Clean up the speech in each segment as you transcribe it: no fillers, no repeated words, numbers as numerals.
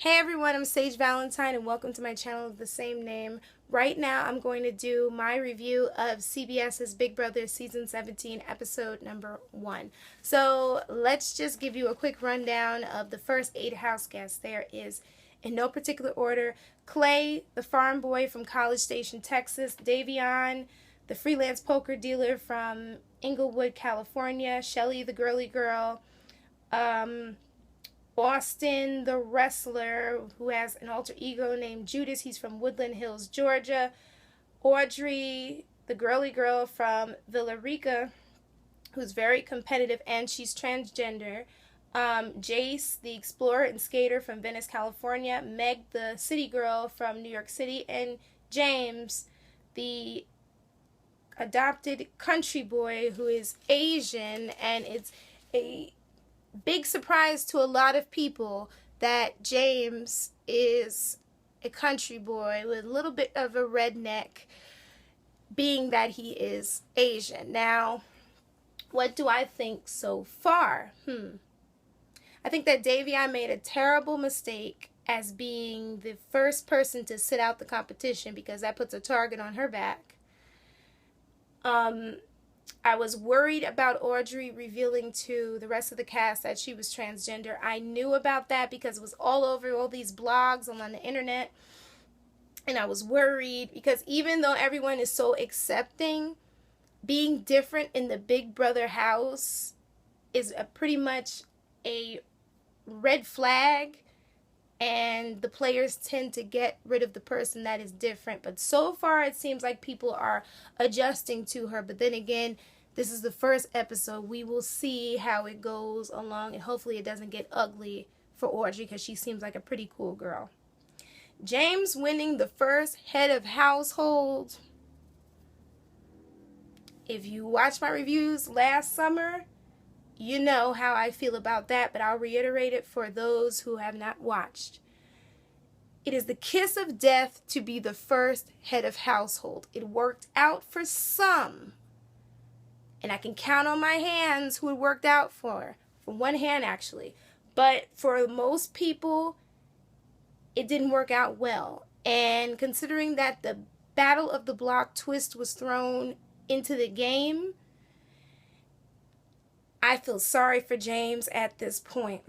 Hey everyone, I'm Sage Valentine and welcome to my channel of the same name. Right now I'm going to do my review of CBS's Big Brother Season 17 episode number 1. So let's just give you a quick rundown of the first 8 house guests. There is, in no particular order, Clay, the farm boy from College Station, Texas, Davion, the freelance poker dealer from Inglewood, California, Shelly, the girly girl, Austin, the wrestler who has an alter ego named Judas. He's from Woodland Hills, Georgia. Audrey, the girly girl from Villa Rica, who's very competitive and she's transgender. Jace, the explorer and skater from Venice, California. Meg, the city girl from New York City. And James, the adopted country boy who is Asian, and it's a big surprise to a lot of people that James is a country boy with a little bit of a redneck, being that he is Asian. Now, what do I think so far? I think that Davion made a terrible mistake as being the first person to sit out the competition because that puts a target on her back. I was worried about Audrey revealing to the rest of the cast that she was transgender. I knew about that because it was all over all these blogs and on the internet. And I was worried because even though everyone is so accepting, being different in the Big Brother house is pretty much a red flag. And the players tend to get rid of the person that is different. But so far, it seems like people are adjusting to her. But then again, this is the first episode. We will see how it goes along. And hopefully it doesn't get ugly for Audrey because she seems like a pretty cool girl. James winning the first head of household. If you watched my reviews last summer, you know how I feel about that, but I'll reiterate it for those who have not watched. It is the kiss of death to be the first head of household. It worked out for some, and I can count on my hands who it worked out for one hand actually. But for most people, it didn't work out well. And considering that the Battle of the Block twist was thrown into the game, I feel sorry for James at this point,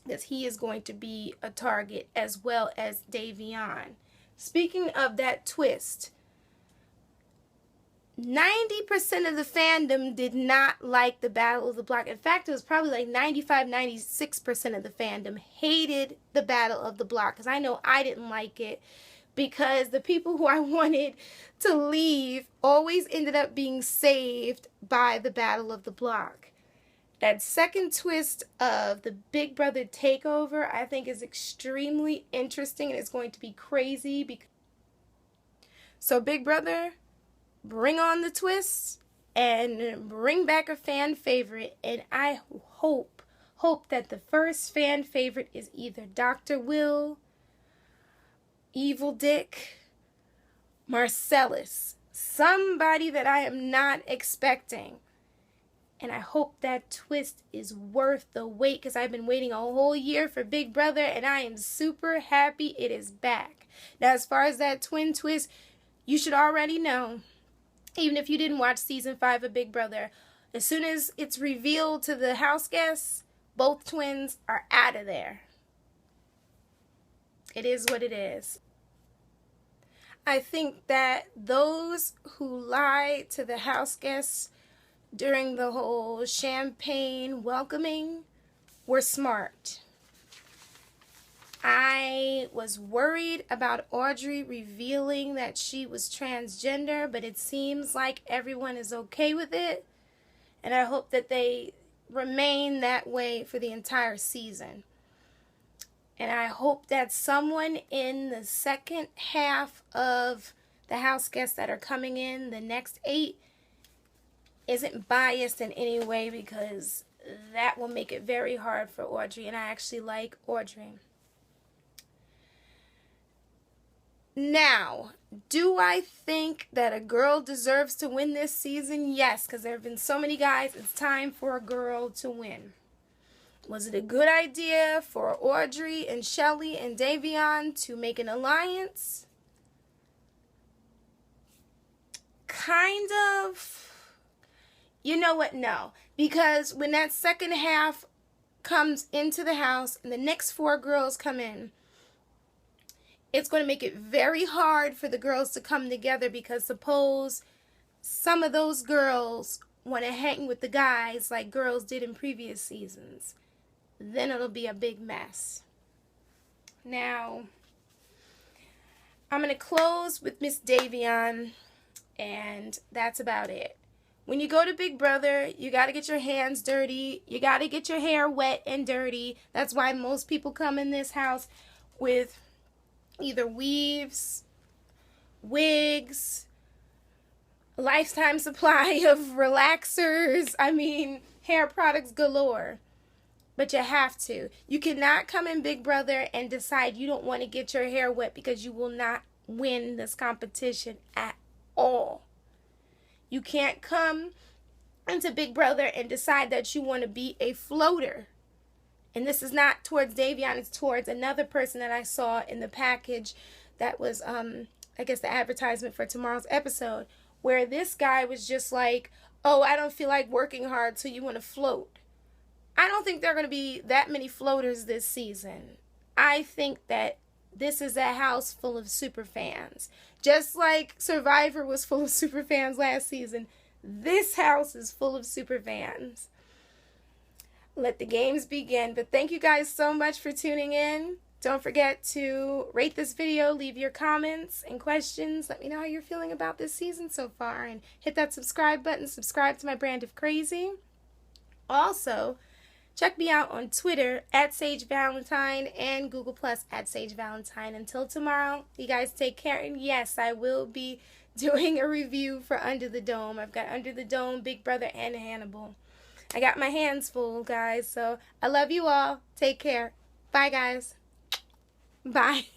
because he is going to be a target as well as Davion. Speaking of that twist, 90% of the fandom did not like the Battle of the Block. In fact, it was probably like 95-96% of the fandom hated the Battle of the Block, because I know I didn't like it, because the people who I wanted to leave always ended up being saved by the Battle of the Block. That second twist of the Big Brother takeover, I think, is extremely interesting, and it's going to be crazy. So Big Brother, bring on the twists and bring back a fan favorite. And I hope that the first fan favorite is either Dr. Will, Evil Dick, Marcellus, somebody that I am not expecting. And I hope that twist is worth the wait, because I've been waiting a whole year for Big Brother, and I am super happy it is back. Now, as far as that twin twist, you should already know, even if you didn't watch Season 5 of Big Brother, as soon as it's revealed to the house guests, both twins are out of there. It is what it is. I think that those who lie to the house guests during the whole champagne welcoming were smart. I was worried about Audrey revealing that she was transgender, but it seems like everyone is okay with it, and I hope that they remain that way for the entire season. And I hope that someone in the second half of the house guests that are coming in, the next 8, isn't biased in any way, because that will make it very hard for Audrey, and I actually like Audrey. Now, do I think that a girl deserves to win this season? Yes, because there have been so many guys. It's time for a girl to win. Was it a good idea for Audrey and Shelley and Davion to make an alliance? Kind of. You know what? No. Because when that second half comes into the house and the next 4 girls come in, it's going to make it very hard for the girls to come together, because suppose some of those girls want to hang with the guys like girls did in previous seasons. Then it'll be a big mess. Now, I'm going to close with Miss Davion, and that's about it. When you go to Big Brother, you got to get your hands dirty. You got to get your hair wet and dirty. That's why most people come in this house with either weaves, wigs, a lifetime supply of relaxers. I mean, hair products galore. But you have to. You cannot come in Big Brother and decide you don't want to get your hair wet, because you will not win this competition at all. You can't come into Big Brother and decide that you want to be a floater. And this is not towards Davion, it's towards another person that I saw in the package that was, I guess, the advertisement for tomorrow's episode, where this guy was just like, oh, I don't feel like working hard, so you want to float. I don't think there are going to be that many floaters this season. I think that this is a house full of super fans. Just like Survivor was full of super fans last season, this house is full of super fans. Let the games begin. But thank you guys so much for tuning in. Don't forget to rate this video, leave your comments and questions. Let me know how you're feeling about this season so far. And hit that subscribe button. Subscribe to my brand of crazy. Also, check me out on Twitter @SageValentine and Google Plus @SageValentine. Until tomorrow, you guys take care. And yes, I will be doing a review for Under the Dome. I've got Under the Dome, Big Brother, and Hannibal. I got my hands full, guys. So I love you all. Take care. Bye, guys. Bye.